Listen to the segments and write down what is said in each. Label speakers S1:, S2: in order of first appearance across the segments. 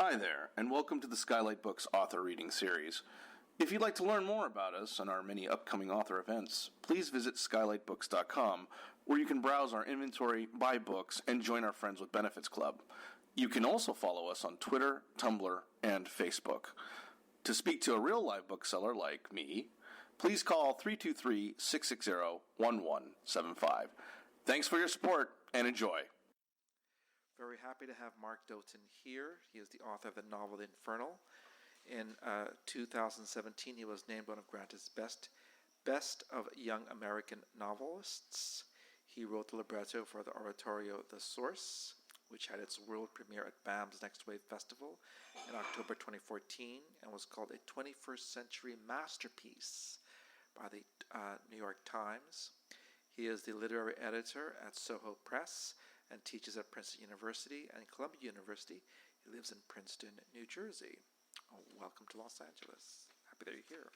S1: Hi there, and welcome to the Skylight Books author reading series. If you'd like to learn more about us and our many upcoming author events, please visit skylightbooks.com, where you can browse our inventory, buy books, and join our Friends with Benefits Club. You can also follow us on Twitter, Tumblr, and Facebook. To speak to a real live bookseller like me, please call 323-660-1175. Thanks for your support, and enjoy.
S2: Very happy to have Mark Doten here. He is the author of the novel The Infernal. In 2017, he was named one of Grant's best of young American novelists. He wrote the libretto for the oratorio The Source, which had its world premiere at BAM's Next Wave Festival in October 2014 and was called a 21st century masterpiece by the New York Times. He is the literary editor at Soho Press and teaches at Princeton University and Columbia University. He lives in Princeton, New Jersey. Welcome to Los Angeles. Happy that you're here.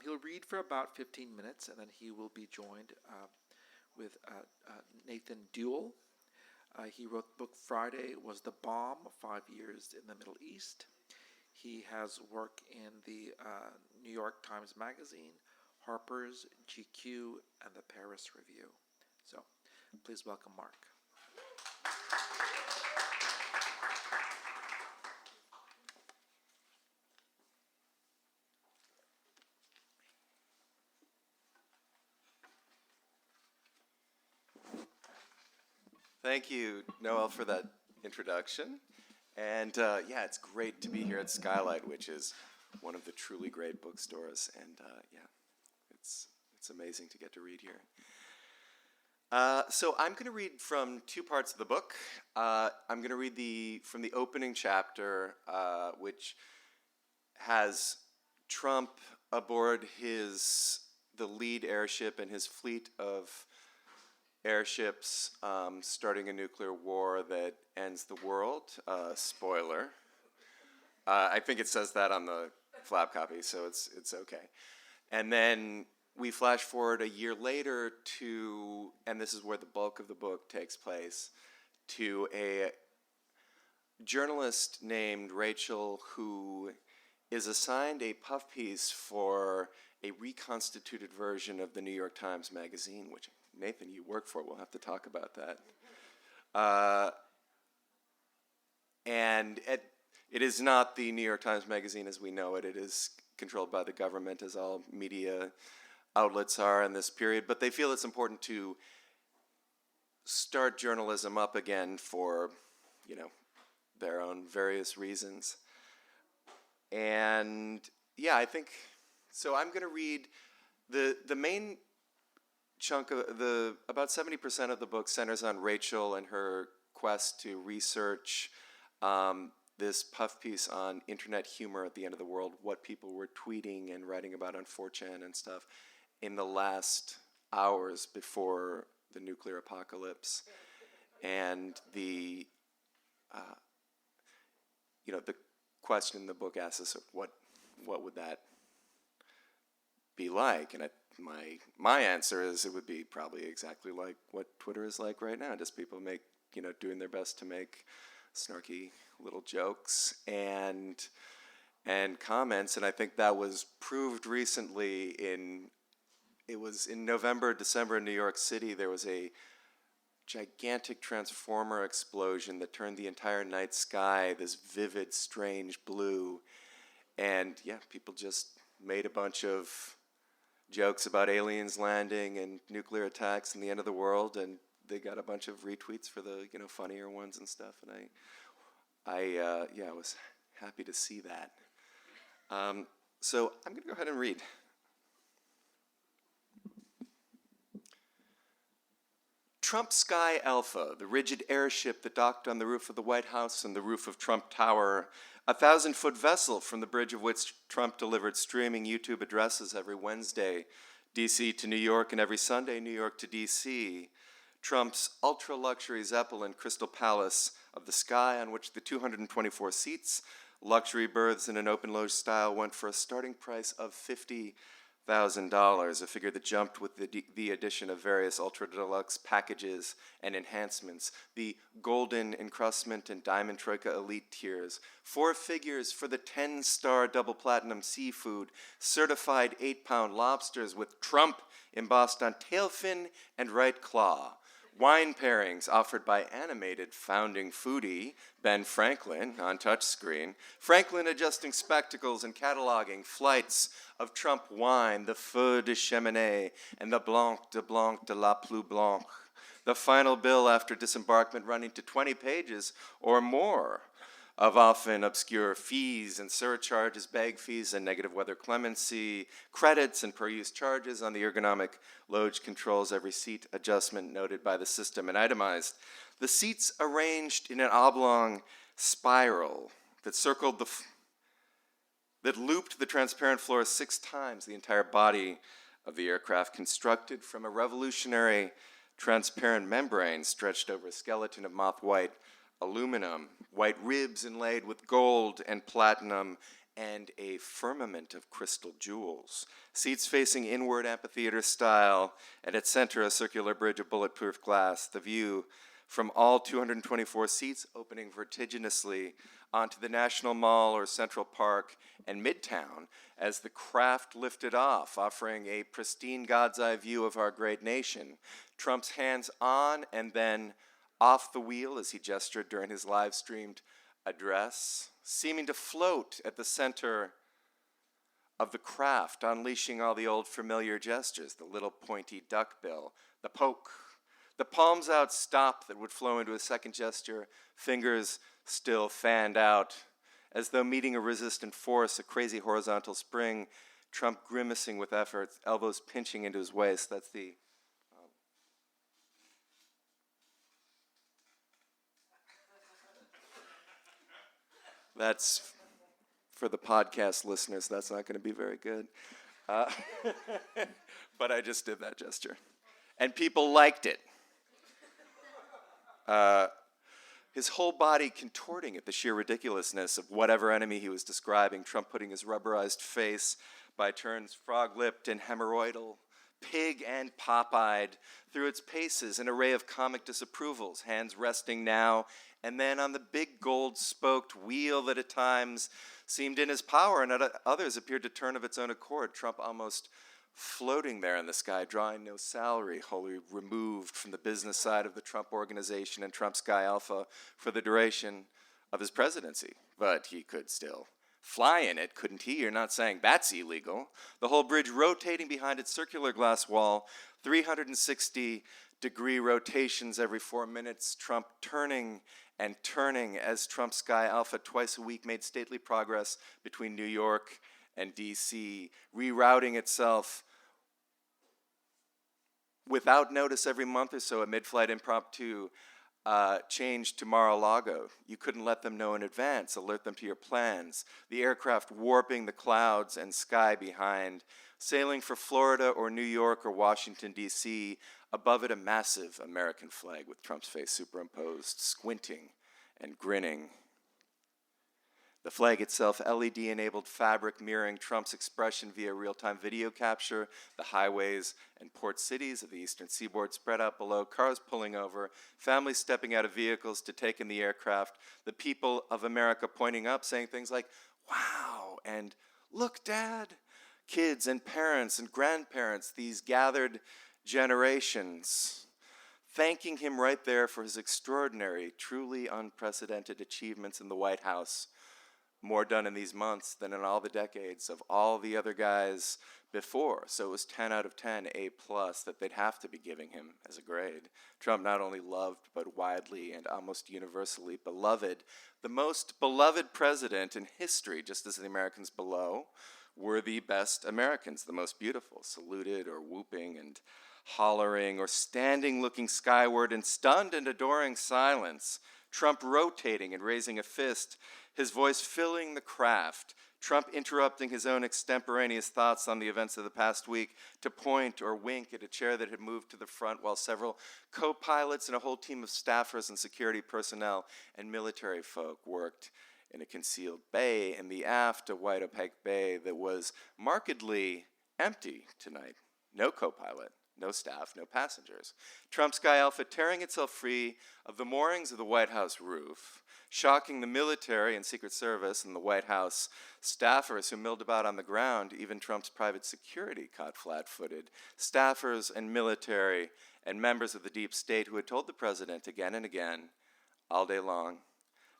S2: He'll read for about 15 minutes, and then he will be joined with Nathan Deuel. He wrote the book Friday Was the Bomb, 5 Years in the Middle East. He has work in the New York Times Magazine, Harper's, GQ, and the Paris Review. So please welcome Mark.
S3: Thank you, Noel, for that introduction. And yeah, it's great to be here at Skylight, which is one of the truly great bookstores. And yeah, it's amazing to get to read here. So I'm going to read from two parts of the book. I'm going to read from the opening chapter, which has Trump aboard the lead airship and his fleet of airships starting a nuclear war that ends the world. Spoiler. I think it says that on the flap copy, so it's okay. And then we flash forward a year later to, and this is where the bulk of the book takes place, to a journalist named Rachel who is assigned a puff piece for a reconstituted version of the New York Times Magazine, which Nathan, you work for. We'll have to talk about that. And it is not the New York Times Magazine as we know it. It is controlled by the government, as all media outlets are in this period. But they feel it's important to start journalism up again for, their own various reasons. And yeah, I think so. I'm going to read the main chunk of about 70% of the book centers on Rachel and her quest to research this puff piece on internet humor at the end of the world, what people were tweeting and writing about on 4chan and stuff in the last hours before the nuclear apocalypse. And the the question the book asks us, what would that be like? And my answer is it would be probably exactly like what Twitter is like right now. Just people doing their best to make snarky little jokes and comments. And I think that was proved recently it was in November, December in New York City. There was a gigantic transformer explosion that turned the entire night sky this vivid, strange blue. And yeah, people just made a bunch of jokes about aliens landing and nuclear attacks and the end of the world, and they got a bunch of retweets for the funnier ones and stuff. And I was happy to see that. So I'm going to go ahead and read. Trump Sky Alpha, the rigid airship that docked on the roof of the White House and the roof of Trump Tower, a 1,000-foot vessel from the bridge of which Trump delivered streaming YouTube addresses every Wednesday, D.C. to New York, and every Sunday, New York to D.C. Trump's ultra-luxury Zeppelin Crystal Palace of the sky, on which the 224 seats, luxury berths in an open loge style, went for a starting price of $50,000. a figure that jumped with the addition of various ultra-deluxe packages and enhancements, the golden encrustment and diamond troika elite tiers, 4 figures for the 10-star double platinum seafood, certified 8-pound lobsters with Trump embossed on tail fin and right claw, wine pairings offered by animated founding foodie Ben Franklin on touchscreen, Franklin adjusting spectacles and cataloging flights of Trump wine, the Feu de Cheminée and the Blanc de la Plus Blanc. The final bill after disembarkment running to 20 pages or more of often obscure fees and surcharges, bag fees and negative weather clemency, credits and per-use charges on the ergonomic load controls, every seat adjustment noted by the system and itemized. The seats arranged in an oblong spiral that that looped the transparent floor 6 times the entire body of the aircraft, constructed from a revolutionary transparent membrane stretched over a skeleton of moth-white aluminum, white ribs inlaid with gold and platinum, and a firmament of crystal jewels. Seats facing inward amphitheater style, and at center a circular bridge of bulletproof glass. The view from all 224 seats opening vertiginously onto the National Mall or Central Park and Midtown as the craft lifted off, offering a pristine God's eye view of our great nation. Trump's hands on and then off the wheel as he gestured during his live-streamed address, seeming to float at the center of the craft, unleashing all the old familiar gestures, the little pointy duckbill, the poke, the palms out stop that would flow into a second gesture, fingers still fanned out, as though meeting a resistant force, a crazy horizontal spring, Trump grimacing with effort, elbows pinching into his waist. That's for the podcast listeners, that's not going to be very good. But I just did that gesture. And people liked it. His whole body contorting at the sheer ridiculousness of whatever enemy he was describing, Trump putting his rubberized face, by turns frog-lipped and hemorrhoidal, pig and pop-eyed, through its paces, an array of comic disapprovals, hands resting now and then on the big gold-spoked wheel that at times seemed in his power and at others appeared to turn of its own accord, Trump almost floating there in the sky, drawing no salary, wholly removed from the business side of the Trump organization and Trump Sky Alpha for the duration of his presidency. But he could still fly in it, couldn't he? You're not saying that's illegal. The whole bridge rotating behind its circular glass wall, 360-degree rotations every 4 minutes, Trump turning and turning as Trump Sky Alpha twice a week made stately progress between New York and D.C., rerouting itself without notice every month or so, a mid-flight impromptu change to Mar-a-Lago. You couldn't let them know in advance, alert them to your plans. The aircraft warping the clouds and sky behind, sailing for Florida or New York or Washington, D.C., above it a massive American flag with Trump's face superimposed, squinting and grinning. The flag itself, LED-enabled fabric mirroring Trump's expression via real-time video capture, the highways and port cities of the eastern seaboard spread out below, cars pulling over, families stepping out of vehicles to take in the aircraft, the people of America pointing up, saying things like, "Wow," and "Look, Dad," kids and parents and grandparents, these gathered generations, thanking him right there for his extraordinary, truly unprecedented achievements in the White House. More done in these months than in all the decades of all the other guys before. So it was 10 out of 10, A+, that they'd have to be giving him as a grade. Trump not only loved, but widely and almost universally beloved, the most beloved president in history, just as the Americans below were the best Americans, the most beautiful, saluted or whooping and hollering or standing looking skyward in stunned and adoring silence, Trump rotating and raising a fist, his voice filling the craft, Trump interrupting his own extemporaneous thoughts on the events of the past week to point or wink at a chair that had moved to the front while several co-pilots and a whole team of staffers and security personnel and military folk worked in a concealed bay in the aft, a white opaque bay that was markedly empty tonight. No co-pilot, no staff, no passengers. Trump Sky Alpha tearing itself free of the moorings of the White House roof, shocking the military and Secret Service and the White House staffers who milled about on the ground. Even Trump's private security caught flat-footed. Staffers and military and members of the deep state who had told the president again and again, all day long,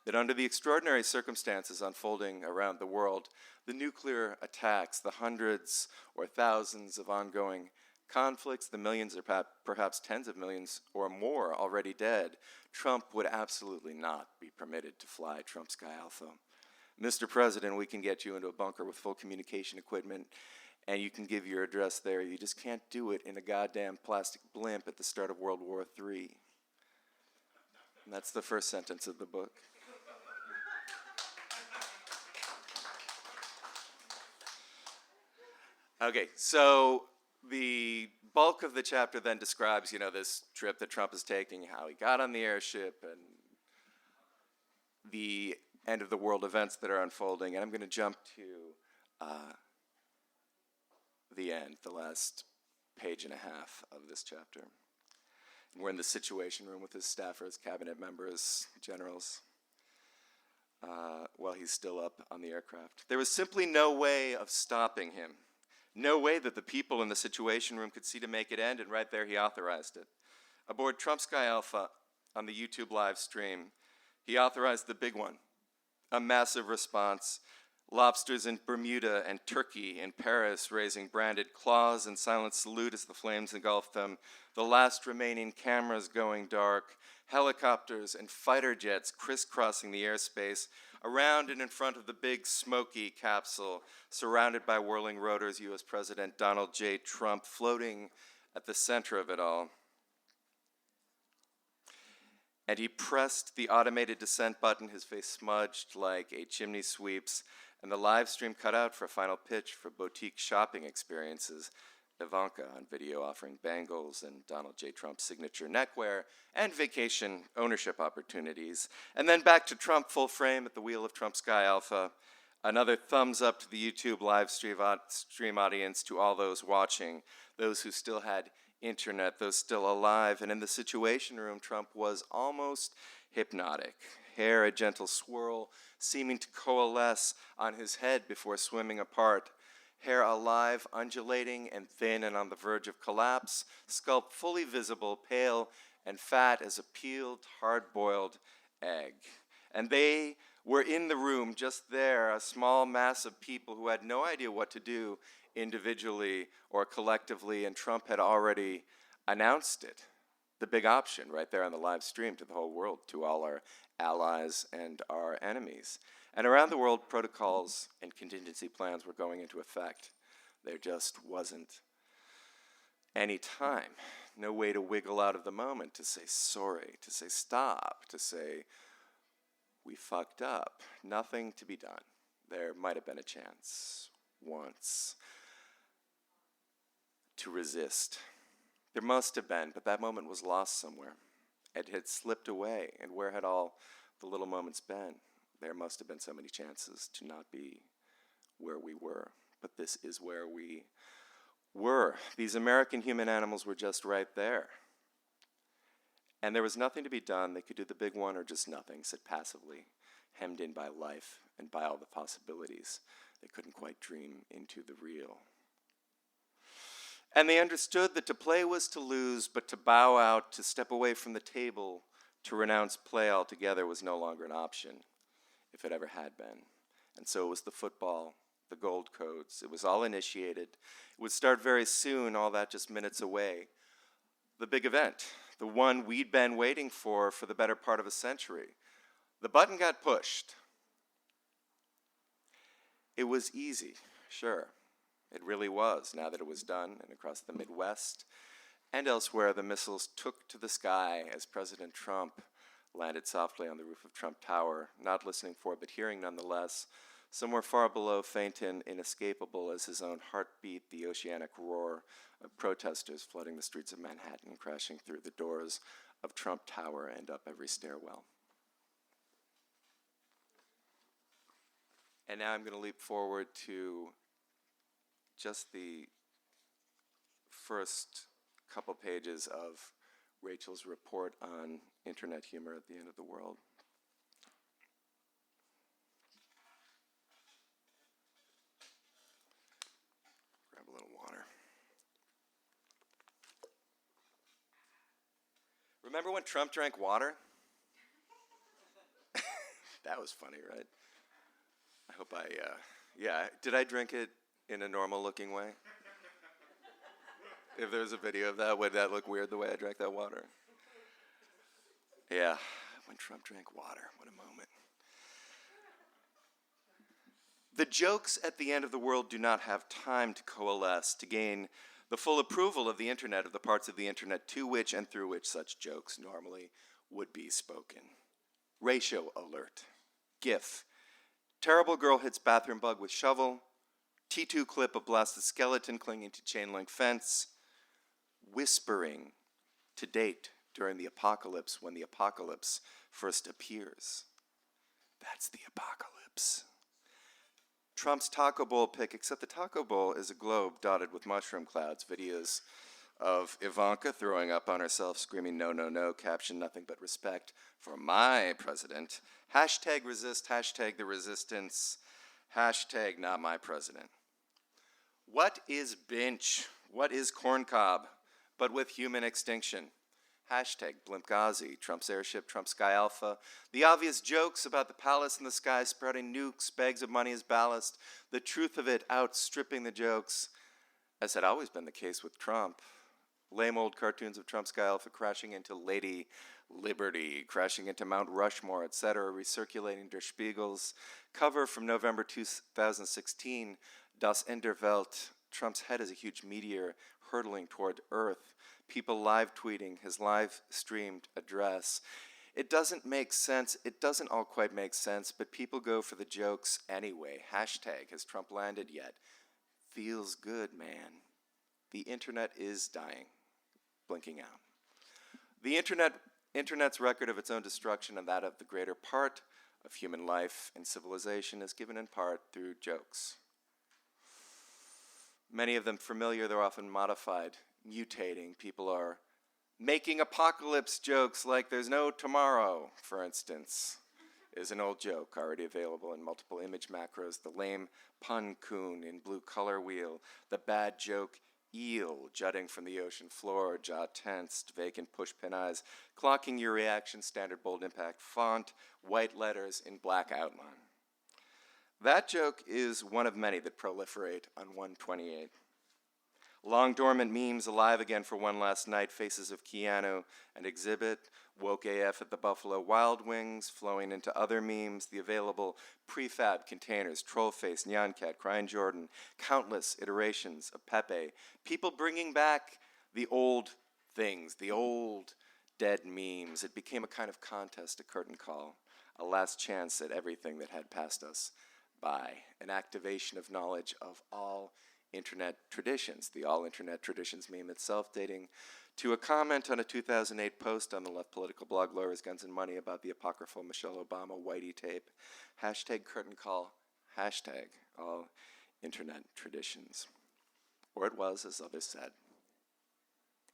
S3: that under the extraordinary circumstances unfolding around the world, the nuclear attacks, the hundreds or thousands of ongoing conflicts, the millions or perhaps tens of millions or more already dead, Trump would absolutely not be permitted to fly Trump Sky Alpha. Mr. President, we can get you into a bunker with full communication equipment, and you can give your address there. You just can't do it in a goddamn plastic blimp at the start of World War III. And that's the first sentence of the book. Okay, so the bulk of the chapter then describes, this trip that Trump is taking, how he got on the airship, and the end of the world events that are unfolding. And I'm going to jump to the end, the last page and a half of this chapter. And we're in the Situation Room with his staffers, cabinet members, generals, while he's still up on the aircraft. There was simply no way of stopping him. No way that the people in the Situation Room could see to make it end, and right there he authorized it. Aboard Trump Sky Alpha on the YouTube live stream, he authorized the big one, a massive response. Lobsters in Bermuda and Turkey in Paris raising branded claws in silent salute as the flames engulfed them, the last remaining cameras going dark, helicopters and fighter jets crisscrossing the airspace, around and in front of the big smoky capsule, surrounded by whirling rotors, U.S. President Donald J. Trump floating at the center of it all. And he pressed the automated descent button, his face smudged like a chimney sweep's, and the live stream cut out for a final pitch for boutique shopping experiences. Ivanka on video offering bangles and Donald J. Trump's signature neckwear and vacation ownership opportunities. And then back to Trump full frame at the wheel of Trump Sky Alpha. Another thumbs up to the YouTube live stream audience, to all those watching, those who still had internet, those still alive. And in the Situation Room, Trump was almost hypnotic. Hair a gentle swirl, seeming to coalesce on his head before swimming apart. Hair alive, undulating and thin and on the verge of collapse, scalp fully visible, pale and fat as a peeled, hard-boiled egg. And they were in the room, just there, a small mass of people who had no idea what to do individually or collectively, and Trump had already announced it. The big option right there on the live stream to the whole world, to all our allies and our enemies. And around the world, protocols and contingency plans were going into effect. There just wasn't any time, no way to wiggle out of the moment, to say sorry, to say stop, to say we fucked up. Nothing to be done. There might have been a chance once to resist. There must have been, but that moment was lost somewhere. It had slipped away, and where had all the little moments been? There must have been so many chances to not be where we were, but this is where we were. These American human animals were just right there. And there was nothing to be done. They could do the big one or just nothing, sit passively, hemmed in by life and by all the possibilities. They couldn't quite dream into the real. And they understood that to play was to lose, but to bow out, to step away from the table, to renounce play altogether was no longer an option, if it ever had been. And so it was the football, the gold codes. It was all initiated. It would start very soon, all that just minutes away. The big event, the one we'd been waiting for the better part of a century. The button got pushed. It was easy, sure. It really was, now that it was done, and across the Midwest and elsewhere, the missiles took to the sky as President Trump landed softly on the roof of Trump Tower, not listening for, but hearing nonetheless, somewhere far below, faint and inescapable as his own heartbeat, the oceanic roar of protesters flooding the streets of Manhattan, crashing through the doors of Trump Tower and up every stairwell. And now I'm going to leap forward to just the first couple pages of Rachel's report on internet humor at the end of the world. Grab a little water. Remember when Trump drank water? That was funny, right? I hope did I drink it in a normal looking way? If there's a video of that, would that look weird the way I drank that water? Yeah, when Trump drank water, what a moment. The jokes at the end of the world do not have time to coalesce to gain the full approval of the internet, of the parts of the internet to which and through which such jokes normally would be spoken. Ratio alert. GIF. Terrible girl hits bathroom bug with shovel. T2 clip of blasted skeleton clinging to chain link fence. Whispering to date during the apocalypse when the apocalypse first appears. That's the apocalypse. Trump's taco bowl pic, except the taco bowl is a globe dotted with mushroom clouds. Videos of Ivanka throwing up on herself, screaming no, no, no, caption nothing but respect for my president. Hashtag resist, hashtag the resistance, hashtag not my president. What is Binch? What is corncob? But with human extinction. Hashtag Blimpgazi, Trump's airship, Trump's Sky Alpha. The obvious jokes about the palace in the sky sprouting nukes, bags of money as ballast. The truth of it outstripping the jokes, as had always been the case with Trump. Lame old cartoons of Trump's Sky Alpha crashing into Lady Liberty, crashing into Mount Rushmore, etc., recirculating Der Spiegel's cover from November 2016, Das Ende der Welt. Trump's head is a huge meteor hurtling toward Earth. People live tweeting his live streamed address. It doesn't make sense. It doesn't all quite make sense, but people go for the jokes anyway. Hashtag, has Trump landed yet? Feels good, man. The internet is dying, blinking out. The internet's record of its own destruction and that of the greater part of human life and civilization is given in part through jokes. Many of them familiar, they're often modified, mutating. People are making apocalypse jokes like there's no tomorrow, for instance, is an old joke already available in multiple image macros. The lame pun coon in blue color wheel, the bad joke eel jutting from the ocean floor, jaw tensed, vacant pushpin eyes, clocking your reaction, standard bold impact font, white letters in black outline. That joke is one of many that proliferate on 128. Long dormant memes alive again for one last night, faces of Keanu and Exhibit, woke AF at the Buffalo Wild Wings, flowing into other memes, the available prefab containers, Trollface, Nyan Cat, Crying Jordan, countless iterations of Pepe, people bringing back the old things, the old dead memes. It became a kind of contest, a curtain call, a last chance at everything that had passed us by, an activation of knowledge of all internet traditions. The all internet traditions meme itself dating to a comment on a 2008 post on the left political blog Lawyers, Guns, and Money about the apocryphal Michelle Obama Whitey tape. Hashtag curtain call, hashtag all internet traditions. Or it was, as others said,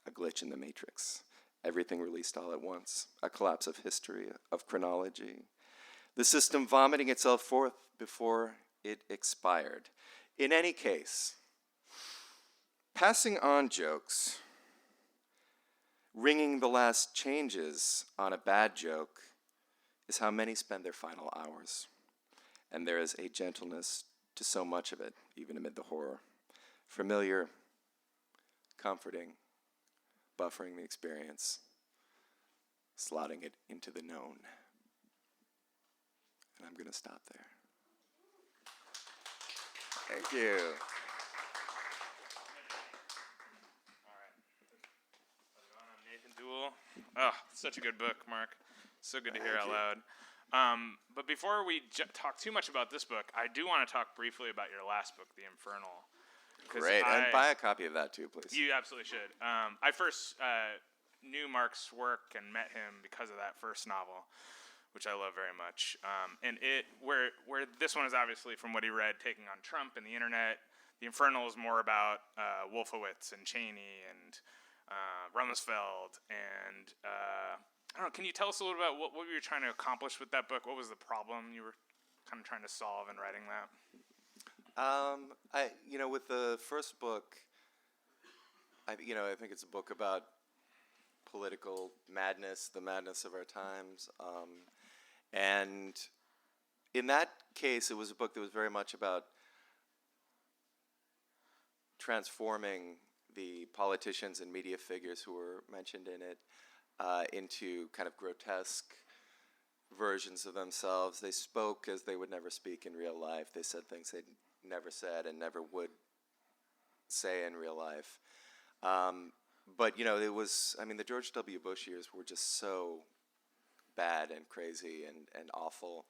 S3: a glitch in the matrix. Everything released all at once. A collapse of history, of chronology. The system vomiting itself forth before it expired. In any case, passing on jokes, ringing the last changes on a bad joke, is how many spend their final hours. And there is a gentleness to so much of it, even amid the horror. Familiar, comforting, buffering the experience, slotting it into the known. And I'm going to stop there. Thank you.
S4: I'm Nathan Deuel. Oh, such a good book, Mark. So good to hear out loud. But before we talk too much about this book, I do want to talk briefly about your last book, The Infernal.
S3: Great, and buy a copy of that too, please.
S4: You absolutely should. I first knew Mark's work and met him because of that first novel, which I love very much. And where this one is obviously from what he read, taking on Trump and the internet, the Infernal is more about Wolfowitz and Cheney and Rumsfeld and I don't know. Can you tell us a little about what you were trying to accomplish with that book? What was the problem you were kind of trying to solve in writing that?
S3: With the first book, I think it's a book about political madness, the madness of our times, and in that case, it was a book that was very much about transforming the politicians and media figures who were mentioned in it into kind of grotesque versions of themselves. They spoke as they would never speak in real life. They said things they'd never said and never would say in real life. But, it was, the George W. Bush years were just so bad and crazy and awful.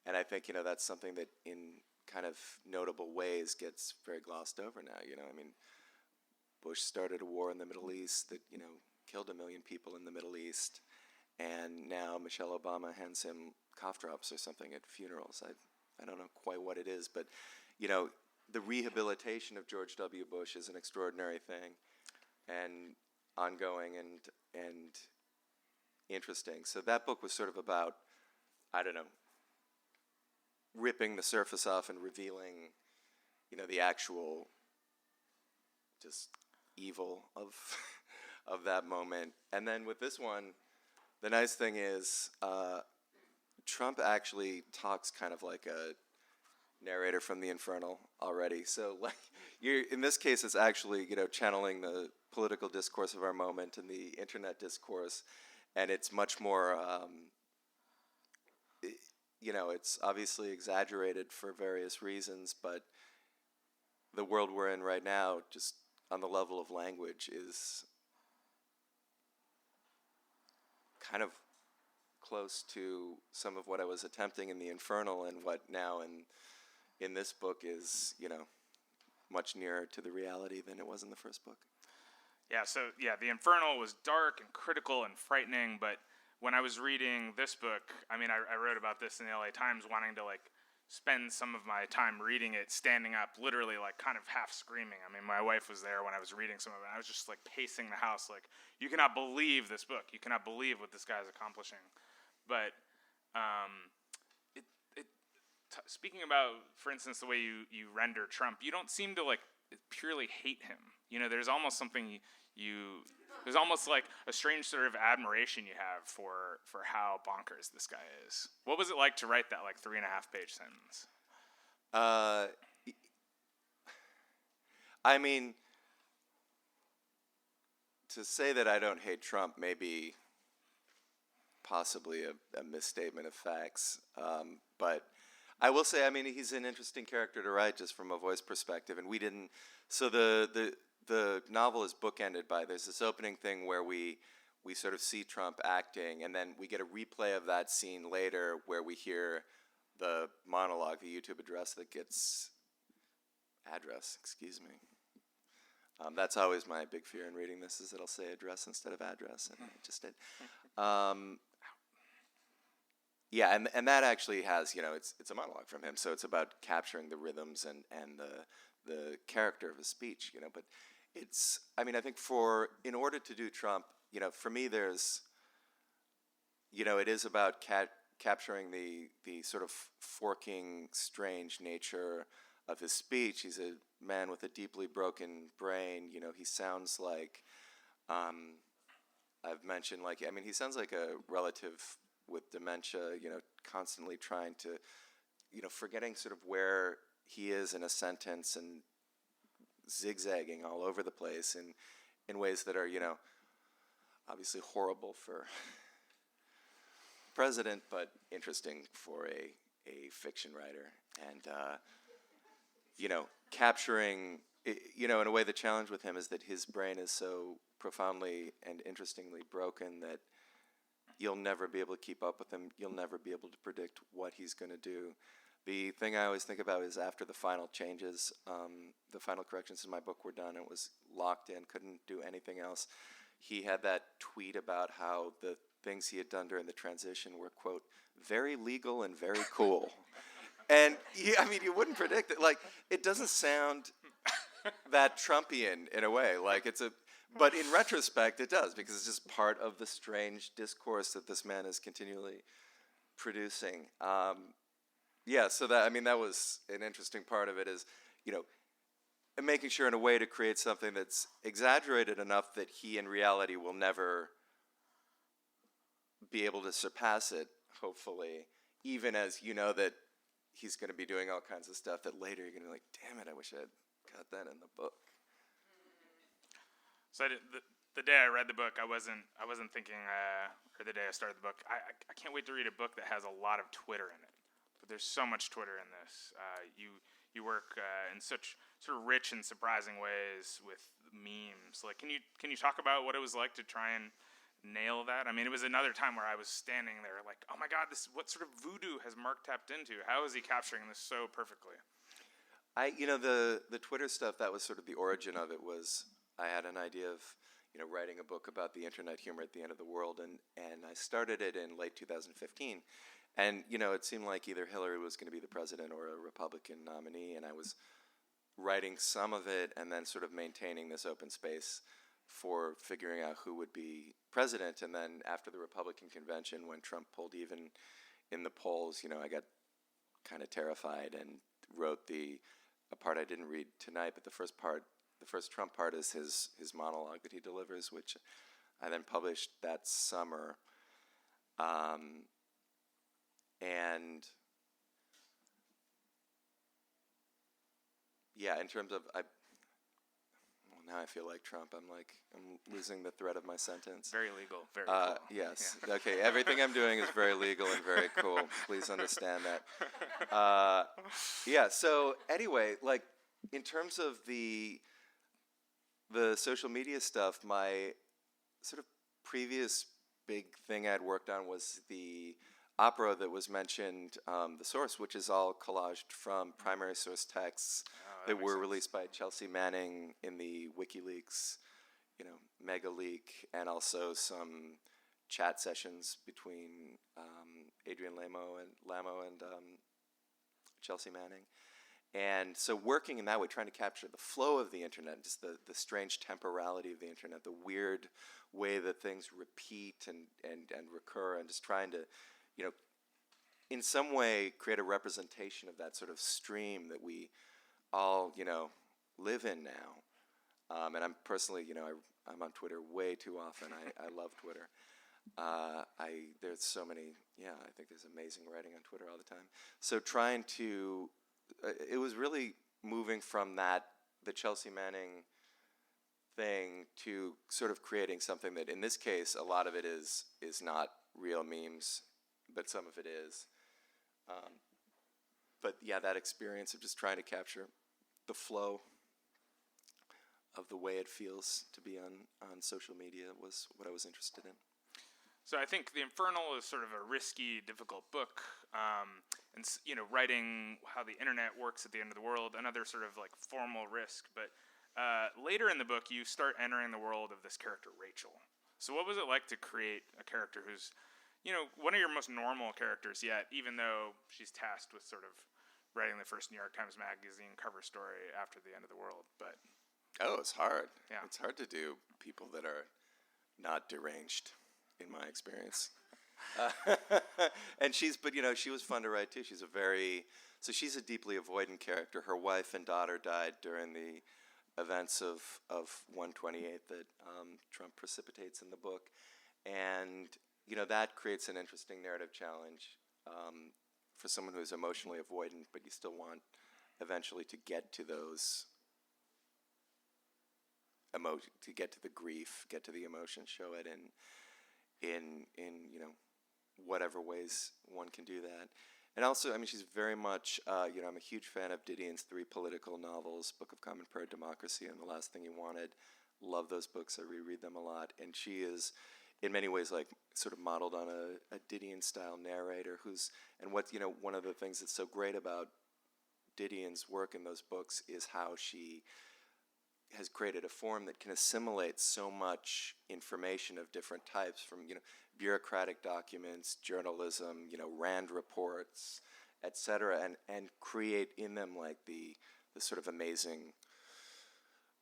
S3: And I think, that's something that in kind of notable ways gets very glossed over now. Bush started a war in the Middle East that, killed 1 million people in the Middle East. And now Michelle Obama hands him cough drops or something at funerals. I don't know quite what it is, but, the rehabilitation of George W. Bush is an extraordinary thing and ongoing and interesting. So that book was sort of about, ripping the surface off and revealing, the actual just evil of of that moment. And then with this one, the nice thing is Trump actually talks kind of like a narrator from the Infernal already. So in this case, it's actually, channeling the political discourse of our moment and the internet discourse. And it's much more, it's obviously exaggerated for various reasons, but the world we're in right now, just on the level of language, is kind of close to some of what I was attempting in the Infernal, and what now in this book is, much nearer to the reality than it was in the first book.
S4: Yeah, so the Infernal was dark and critical and frightening, but when I was reading this book, I wrote about this in the LA Times, wanting to spend some of my time reading it, standing up, literally kind of half screaming. My wife was there when I was reading some of it. I was just pacing the house, you cannot believe this book. You cannot believe what this guy's accomplishing. But speaking about, for instance, the way you render Trump, you don't seem to purely hate him. There's almost something there's almost a strange sort of admiration you have for how bonkers this guy is. What was it like to write that 3.5-page sentence?
S3: To say that I don't hate Trump may be possibly a misstatement of facts, but I will say, he's an interesting character to write just from a voice perspective, and we didn't. So the novel is bookended by, there's this opening thing where we sort of see Trump acting, and then we get a replay of that scene later where we hear the monologue, the YouTube address that gets that's always my big fear in reading this, is it'll say address instead of address, and it just did. And that actually has, it's a monologue from him, so it's about capturing the rhythms and the character of his speech, but it's, I think in order to do Trump, for me there's, it is about capturing the sort of forking, strange nature of his speech. He's a man with a deeply broken brain. He sounds like, I've mentioned, he sounds like a relative with dementia, constantly trying to, forgetting sort of where he is in a sentence and zigzagging all over the place in ways that are, obviously horrible for president, but interesting for a fiction writer. And, capturing, in a way, the challenge with him is that his brain is so profoundly and interestingly broken that you'll never be able to keep up with him. You'll never be able to predict what he's going to do. The thing I always think about is after the final changes, the final corrections in my book were done. It was locked in, couldn't do anything else. He had that tweet about how the things he had done during the transition were, quote, very legal and very cool. And, you wouldn't predict it. It doesn't sound that Trumpian in a way. Like but in retrospect, it does, because it's just part of the strange discourse that this man is continually producing. So that was an interesting part of it, is, and making sure in a way to create something that's exaggerated enough that he in reality will never be able to surpass it, hopefully, even as that he's going to be doing all kinds of stuff that later you're going to be like, damn it, I wish I had got that in the book.
S4: So the day I read the book, I wasn't thinking, or the day I started the book, I can't wait to read a book that has a lot of Twitter in it. But there's so much Twitter in this. You work in such sort of rich and surprising ways with memes. Like, can you talk about what it was like to try and nail that? I mean, it was another time where I was standing there like, oh my God, what sort of voodoo has Mark tapped into? How is he capturing this so perfectly?
S3: The Twitter stuff, that was sort of the origin of it. Was I had an idea of writing a book about the internet humor at the end of the world, and I started it in late 2015, and it seemed like either Hillary was going to be the president or a Republican nominee, and I was writing some of it and then sort of maintaining this open space for figuring out who would be president. And then after the Republican convention, when Trump pulled even in the polls, I got kind of terrified and wrote a part I didn't read tonight, but the first Trump part is his monologue that he delivers, which I then published that summer. And yeah, in terms of, now I feel like Trump. I'm losing the thread of my sentence.
S4: Very legal, very cool.
S3: Yes. Yeah. Okay, everything I'm doing is very legal and very cool. Please understand that. So anyway, in terms of the social media stuff, my sort of previous big thing I'd worked on was the opera that was mentioned, The Source, which is all collaged from primary source texts that were released by Chelsea Manning in the WikiLeaks, mega leak, and also some chat sessions between Adrian Lamo and Chelsea Manning. And so working in that way, trying to capture the flow of the internet, just the strange temporality of the internet, the weird way that things repeat and recur, and just trying to, in some way create a representation of that sort of stream that we all, live in now. And I'm personally, I'm on Twitter way too often. I love Twitter. There's so many, I think there's amazing writing on Twitter all the time. So trying to, it was really moving from the Chelsea Manning thing to sort of creating something that, in this case, a lot of it is not real memes, but some of it is. But yeah, that experience of just trying to capture the flow of the way it feels to be on social media was what I was interested in.
S4: So I think The Infernal is sort of a risky, difficult book, and writing how the internet works at the end of the world, another sort of formal risk. But later in the book, you start entering the world of this character, Rachel. So what was it like to create a character who's, one of your most normal characters yet, even though she's tasked with sort of writing the first New York Times Magazine cover story after the end of the world? But
S3: it's hard.
S4: Yeah.
S3: It's hard to do people that are not deranged, in my experience. And she was fun to write too. She's a deeply avoidant character. Her wife and daughter died during the events of 1/28 that Trump precipitates in the book. And, that creates an interesting narrative challenge for someone who is emotionally avoidant, but you still want eventually to get to those emotions, to get to the grief, get to the emotion, show it in whatever ways one can do that. And also, she's very much, I'm a huge fan of Didion's 3 political novels, Book of Common Prayer, Democracy, and The Last Thing He Wanted. Love those books. I reread them a lot. And she is, in many ways, sort of modeled on a Didion-style narrator one of the things that's so great about Didion's work in those books is how she has created a form that can assimilate so much information of different types, from bureaucratic documents, journalism, Rand reports, etc., and create in them the sort of amazing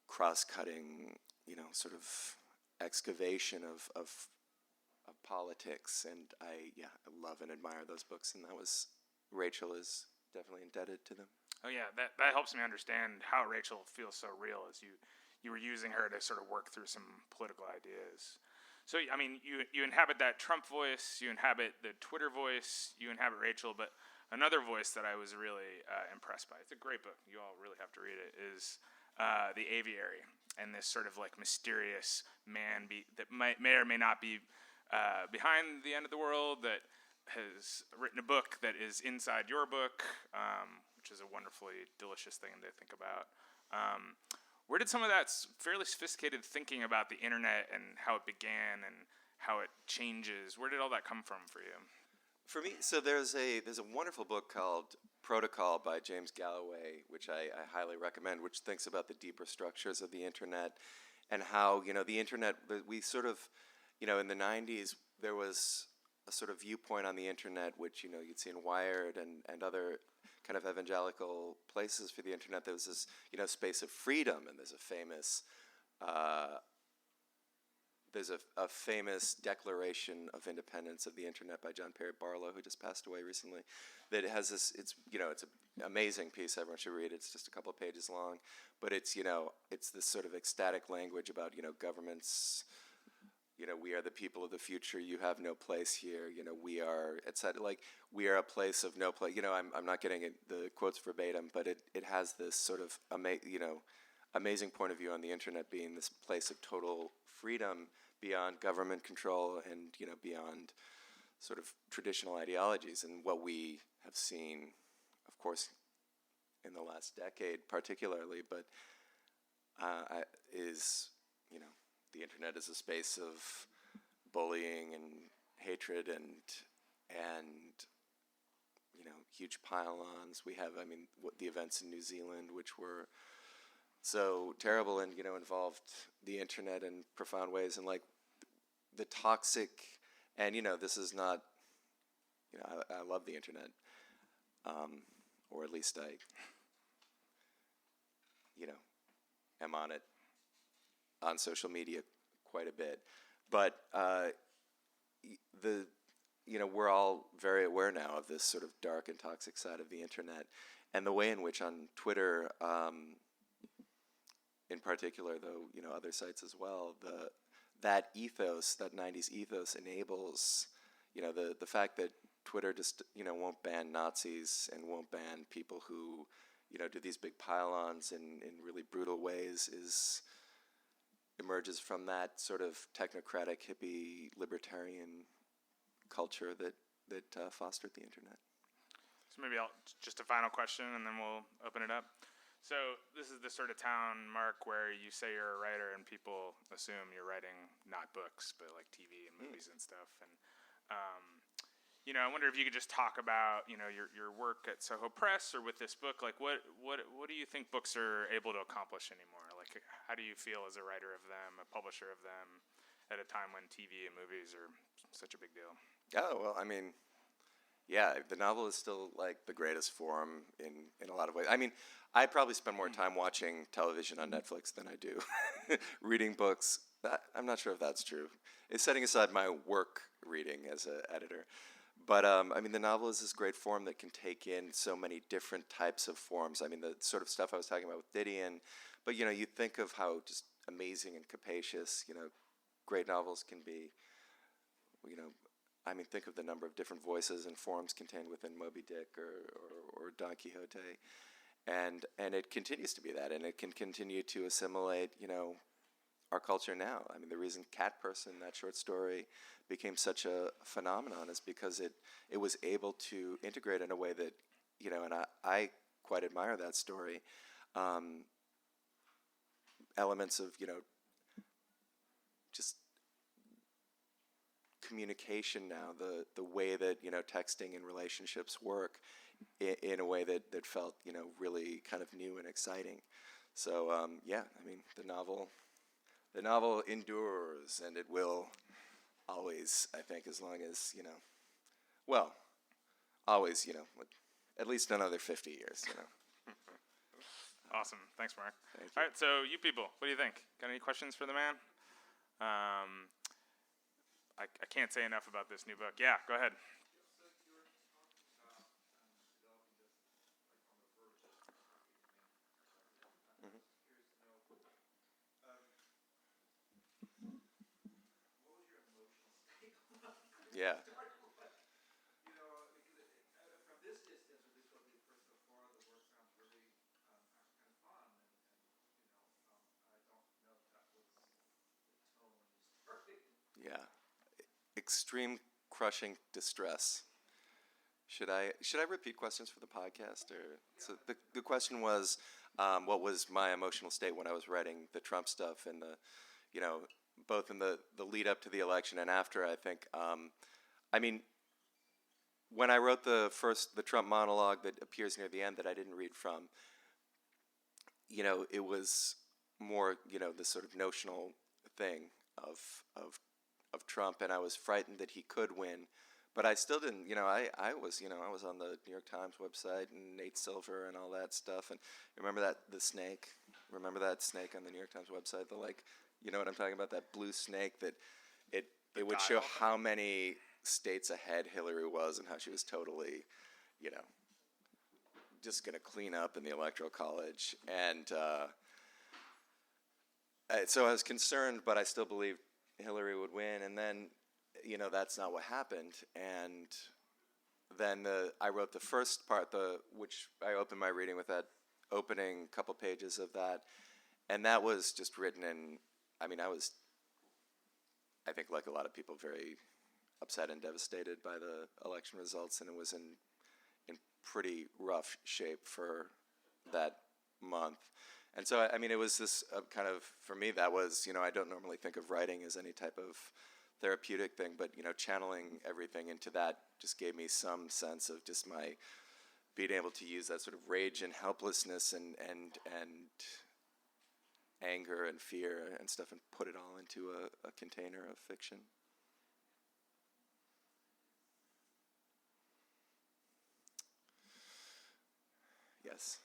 S3: cross-cutting, sort of excavation of politics, and I love and admire those books, and Rachel is definitely indebted to them.
S4: Oh yeah, that helps me understand how Rachel feels so real, as you were using her to sort of work through some political ideas. So I mean, you inhabit that Trump voice, you inhabit the Twitter voice, you inhabit Rachel, but another voice that I was really impressed by, it's a great book, you all really have to read it, is The Aviary, and this sort of like mysterious man that may or may not be behind the end of the world, that has written a book that is inside your book, which is a wonderfully delicious thing to think about. Where did some of that fairly sophisticated thinking about the internet and how it began and how it changes, where did all that come from for you?
S3: For me, so there's a wonderful book called Protocol by James Galloway, which I highly recommend, which thinks about the deeper structures of the internet and how, the internet, we sort of, in the 90s, there was a sort of viewpoint on the internet, which, you'd see in Wired and other kind of evangelical places for the internet. There was this, space of freedom, and there's a famous Declaration of Independence of the Internet by John Perry Barlow, who just passed away recently, that it has this, it's an amazing piece, everyone should read it, it's just a couple of pages long, but it's this sort of ecstatic language about, governments, we are the people of the future, you have no place here, we are, etc. Like, we are a place of no place, I'm not getting the quotes verbatim, but it has this sort of, amazing point of view on the internet being this place of total freedom beyond government control and, beyond sort of traditional ideologies. And what we have seen, of course, in the last decade particularly, but is, the internet is a space of bullying and hatred and huge pile-ons. We have, the events in New Zealand, which were so terrible and, involved the internet in profound ways, and like the toxic, and, this is not, I love the internet, or at least I, am on it, on social media quite a bit, but we're all very aware now of this sort of dark and toxic side of the internet, and the way in which on Twitter, in particular, though, other sites as well, that ethos, that 90s ethos enables, the fact that Twitter just, won't ban Nazis and won't ban people who, do these big pile-ons in really brutal ways emerges from that sort of technocratic, hippie, libertarian culture that fostered the internet.
S4: So maybe just a final question, and then we'll open it up. So this is the sort of town, Mark, where you say you're a writer and people assume you're writing not books, but like TV and movies and stuff. And, I wonder if you could just talk about, your work at Soho Press or with this book. Like, what do you think books are able to accomplish anymore? Like, how do you feel as a writer of them, a publisher of them, at a time when TV and movies are such a big deal?
S3: Oh, well, the novel is still like the greatest form in a lot of ways. I probably spend more time watching television on Netflix than I do reading books. I'm not sure if that's true. It's setting aside my work reading as an editor. But, the novel is this great form that can take in so many different types of forms. The sort of stuff I was talking about with Didion. But, you think of how just amazing and capacious, great novels can be. Think of the number of different voices and forms contained within Moby Dick or Don Quixote. And it continues to be that, and it can continue to assimilate, our culture now. The reason Cat Person, that short story, became such a phenomenon is because it was able to integrate in a way that, and I quite admire that story, elements of, just communication now, the way that, texting and relationships work in a way that felt, really kind of new and exciting. So, the novel endures, and it will always, I think, as long as, always, at least another 50 years,
S4: Awesome. Thanks, Mark.
S3: Thank you.
S4: All right, so you people, what do you think? Got any questions for the man? I can't say enough about this new book. Yeah, go ahead.
S3: Yeah. Yeah. Extreme crushing distress. Should I repeat questions for the podcast, or so the question was, what was my emotional state when I was writing the Trump stuff and the, both in the lead up to the election and after. I think, I mean, when I wrote the Trump monologue that appears near the end that I didn't read from, it was more, this sort of notional thing of Trump, and I was frightened that he could win, but I still didn't. I was on the New York Times website and Nate Silver and all that stuff, and remember the snake. Remember that snake on the New York Times website? The you know what I'm talking about? That blue snake that it would show how many states ahead Hillary was and how she was totally, just going to clean up in the Electoral College, and so I was concerned, but I still believed Hillary would win, and then, that's not what happened. And then I wrote the first part, which I opened my reading with that opening couple pages of that, and that was just written in. I mean, I think like a lot of people, very upset and devastated by the election results, and it was in pretty rough shape for that month. And so, I mean, it was this kind of, for me, that was, I don't normally think of writing as any type of therapeutic thing, but, channeling everything into that just gave me some sense of just my being able to use that sort of rage and helplessness and anger and fear and stuff and put it all into a container of fiction. Yes.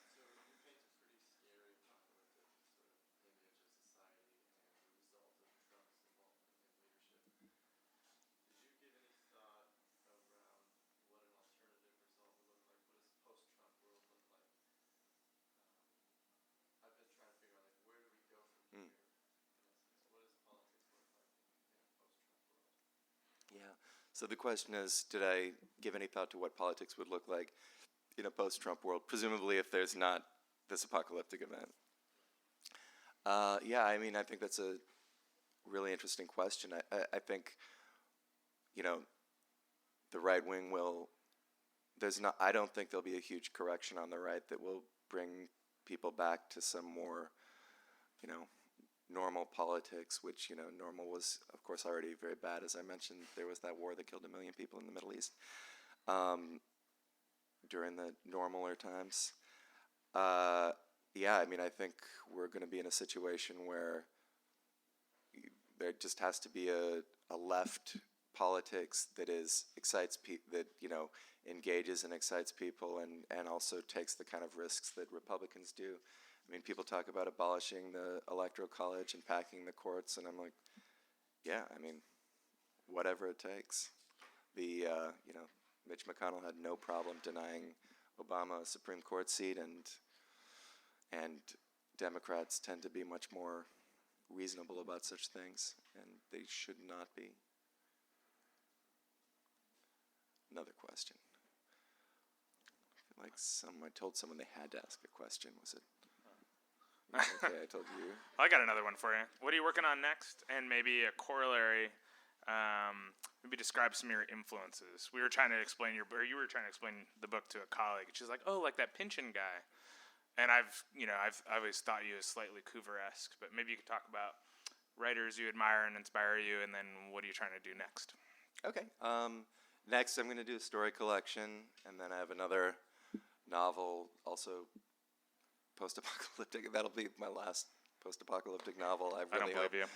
S3: Yeah. So the question is, did I give any thought to what politics would look like in a post-Trump world, presumably if there's not this apocalyptic event? Yeah, I mean, I think that's a really interesting question. I think, the right wing I don't think there'll be a huge correction on the right that will bring people back to some more, normal politics, which, normal was, of course, already very bad. As I mentioned, there was that war that killed 1 million people in the Middle East during the normaler times. Yeah, I mean, I think we're going to be in a situation where there just has to be a left politics that engages and excites people and also takes the kind of risks that Republicans do. I mean, people talk about abolishing the Electoral College and packing the courts, and I'm like, yeah, I mean, whatever it takes. Mitch McConnell had no problem denying Obama a Supreme Court seat, and Democrats tend to be much more reasonable about such things, and they should not be. Another question. I feel like I told someone they had to ask a question. Was it? Okay, I told you.
S4: I got another one for you. What are you working on next? And maybe a corollary. Maybe describe some of your influences. You were trying to explain the book to a colleague. She's like, "Oh, like that Pynchon guy." And I've always thought you as slightly Coover-esque, but maybe you could talk about writers you admire and inspire you, and then what are you trying to do next?
S3: Okay. Next, I'm going to do a story collection, and then I have another novel, also post-apocalyptic. That'll be my last post-apocalyptic novel. I
S4: don't believe you.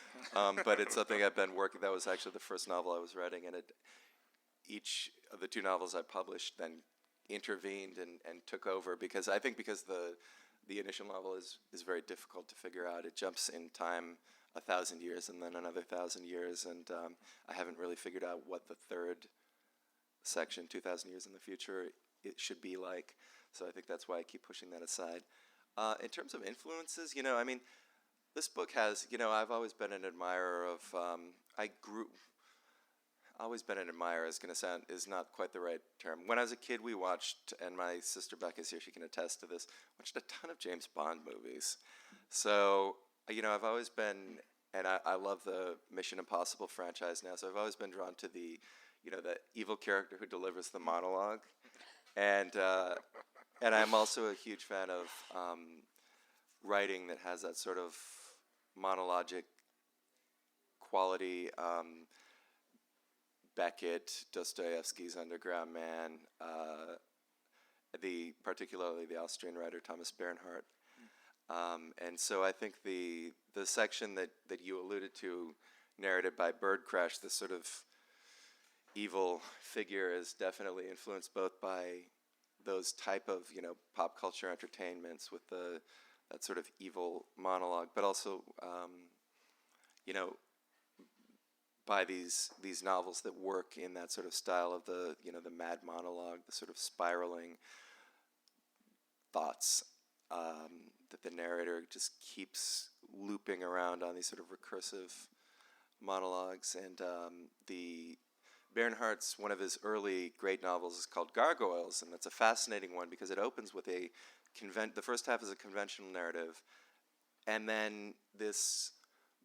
S3: But it's something I've been working. That was actually the first novel I was writing, and each of the two novels I published then intervened and took over because the initial novel is very difficult to figure out. It jumps in time 1,000 years and then another 1,000 years, and I haven't really figured out what the third section, 2,000 years in the future, it should be like. So I think that's why I keep pushing that aside. In terms of influences, I mean, this book has, I've always been an admirer of, always been an admirer is not quite the right term. When I was a kid, we watched, and my sister Becca's here, she can attest to this, watched a ton of James Bond movies. So, I've always been, and I love the Mission Impossible franchise now, so I've always been drawn to the evil character who delivers the monologue. And I'm also a huge fan of writing that has that sort of monologic quality. Beckett, Dostoevsky's Underground Man, particularly the Austrian writer Thomas Bernhardt. And so I think the section that you alluded to, narrated by Bird Crash, this sort of evil figure, is definitely influenced both by those type of pop culture entertainments with that sort of evil monologue, but also by these novels that work in that sort of style of the mad monologue, the sort of spiraling thoughts that the narrator just keeps looping around on, these sort of recursive monologues. And the Bernhardt's, one of his early great novels is called Gargoyles, and it's a fascinating one because it opens with the first half is a conventional narrative, and then this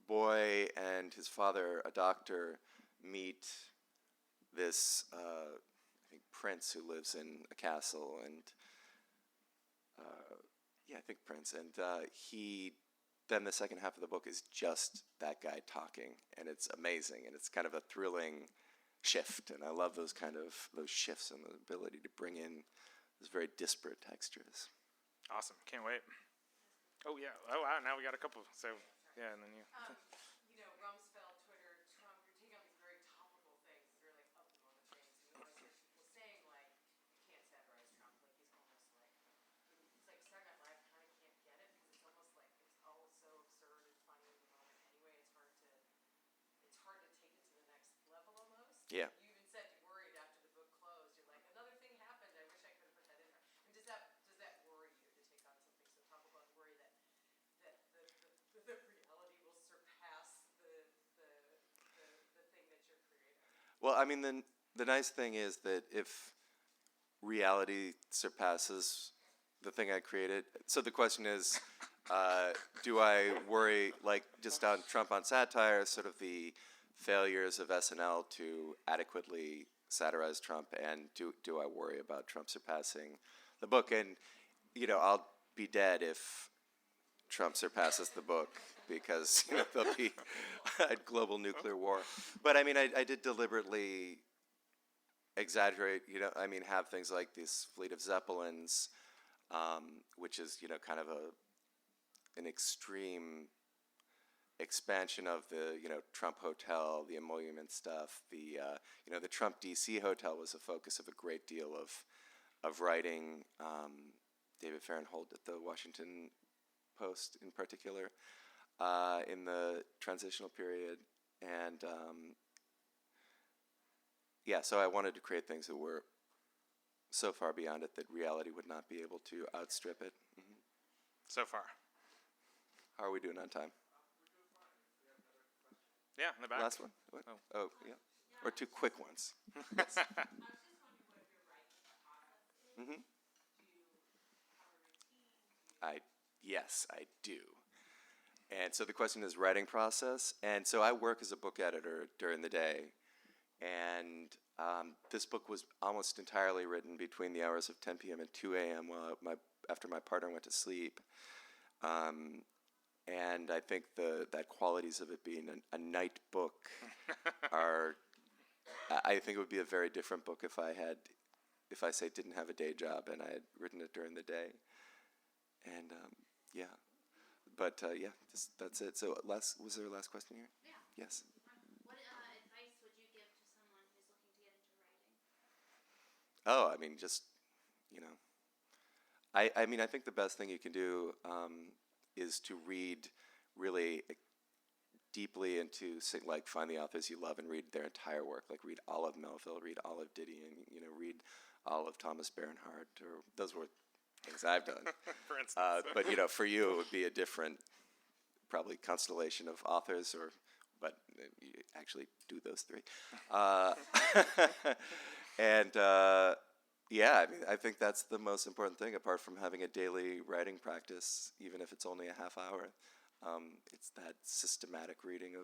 S3: boy and his father, a doctor, meet this I think prince who lives in a castle, and I think Prince, and then the second half of the book is just that guy talking, and it's amazing, and it's kind of a thrilling shift, and I love those shifts and the ability to bring in those very disparate textures.
S4: Awesome. Can't wait. Oh, yeah. Oh, wow. Now we got a couple. So, yeah, and then you.
S5: Rumsfeld, Twitter, Trump, you're taking on these very topical things, very like of the moment things. And you always hear people saying like, you can't satirize Trump. Like he's almost like, it's like Saturday Night Live kind of can't get it because it's almost like it's all so absurd and funny in the moment anyway. It's hard to take it to the next level almost.
S3: Yeah.
S5: You even said you worried after the book closed. You're like, another thing happened. I wish I could have put that in there. And does that worry you to take on something so topical and worry that the reality will surpass the thing that you're creating?
S3: Well, I mean, the nice thing is that if reality surpasses the thing I created, so the question is, do I worry, like just on Trump on satire, sort of the failures of SNL to adequately satirize Trump, and do I worry about Trump surpassing the book? And, I'll be dead if Trump surpasses the book, because there'll be a global nuclear war. But I mean, I did deliberately exaggerate, have things like this fleet of Zeppelins, which is, kind of an extreme expansion of the, Trump Hotel, the emolument stuff. The Trump DC Hotel was a focus of a great deal of writing. David Fairnhold at the Washington Post in particular, in the transitional period. And so I wanted to create things that were so far beyond it that reality would not be able to outstrip it. Mm-hmm.
S4: So far.
S3: How are we doing on time?
S4: Yeah, in the back.
S3: Last one? What? Oh, yeah. Or two quick ones. Mm-hmm. Yes, I do. And so the question is writing process. And so I work as a book editor during the day. And this book was almost entirely written between the hours of 10 p.m. and 2 a.m. After my partner went to sleep. And I think that qualities of it being a night book are, I think it would be a very different book if I didn't have a day job and I had written it during the day. And that's it. So was there a last question here?
S6: Yeah.
S3: Yes.
S6: What advice would you give to someone who's looking to get into writing?
S3: Oh, I mean, just, I mean, I think the best thing you can do is to read really deeply into, like, find the authors you love and read their entire work. Like, read all of Melville, read all of Didion, read all of Thomas Bernhardt, or those were things I've done.
S4: For instance.
S3: But, for you, it would be a different, probably, constellation of authors, but you actually do those three. And, yeah, I mean, I think that's the most important thing, apart from having a daily writing practice, even if it's only a half hour. It's that systematic reading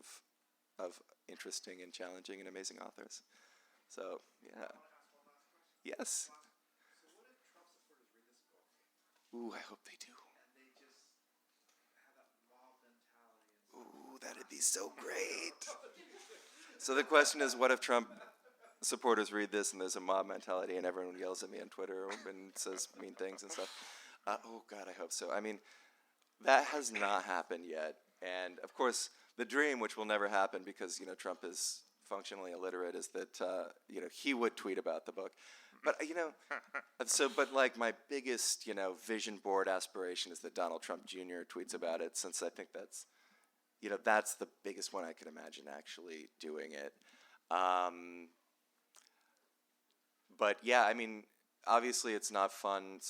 S3: of interesting and challenging and amazing authors. So, yeah. Yes.
S2: So what if Trump supporters read this book?
S3: Ooh, I hope they do.
S2: And they just have that mob mentality.
S3: Ooh, that'd be so great. So the question is, what if Trump supporters read this and there's a mob mentality and everyone yells at me on Twitter and says mean things and stuff? Oh, God, I hope so. I mean, that has not happened yet. And, of course, the dream, which will never happen because, Trump is functionally illiterate, is that, he would tweet about the book. But, but like my biggest, vision board aspiration is that Donald Trump Jr. tweets about it, since I think that's, that's the biggest one I could imagine actually doing it. But, yeah, I mean, obviously it's not fun.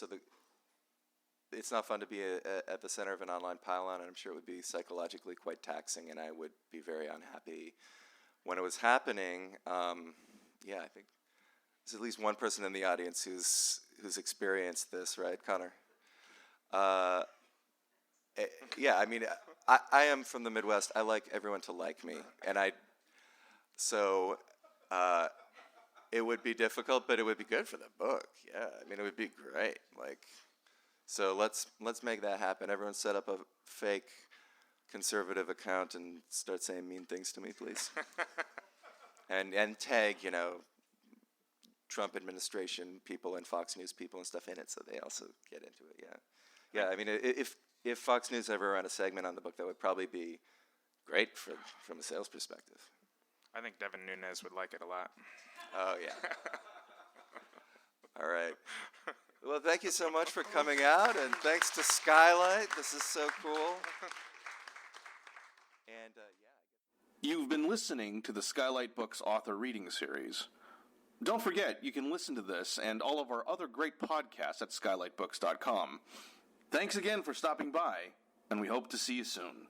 S3: It's not fun to be at the center of an online pylon, and I'm sure it would be psychologically quite taxing, and I would be very unhappy when it was happening. Yeah, I think there's at least one person in the audience who's experienced this, right, Connor? Yeah, I mean, I am from the Midwest. I like everyone to like me, and it would be difficult, but it would be good for the book. Yeah, I mean, it would be great. So let's make that happen. Everyone set up a fake conservative account and start saying mean things to me, please. and tag, Trump administration people and Fox News people and stuff in it, so they also get into it. Yeah. Yeah, I mean, if Fox News ever ran a segment on the book, that would probably be great from a sales perspective.
S4: I think Devin Nunes would like it a lot.
S3: Oh, yeah. All right. Well, thank you so much for coming out, and thanks to Skylight. This is so cool. And,
S1: You've been listening to the Skylight Books author reading series. Don't forget, you can listen to this and all of our other great podcasts at skylightbooks.com. Thanks again for stopping by, and we hope to see you soon.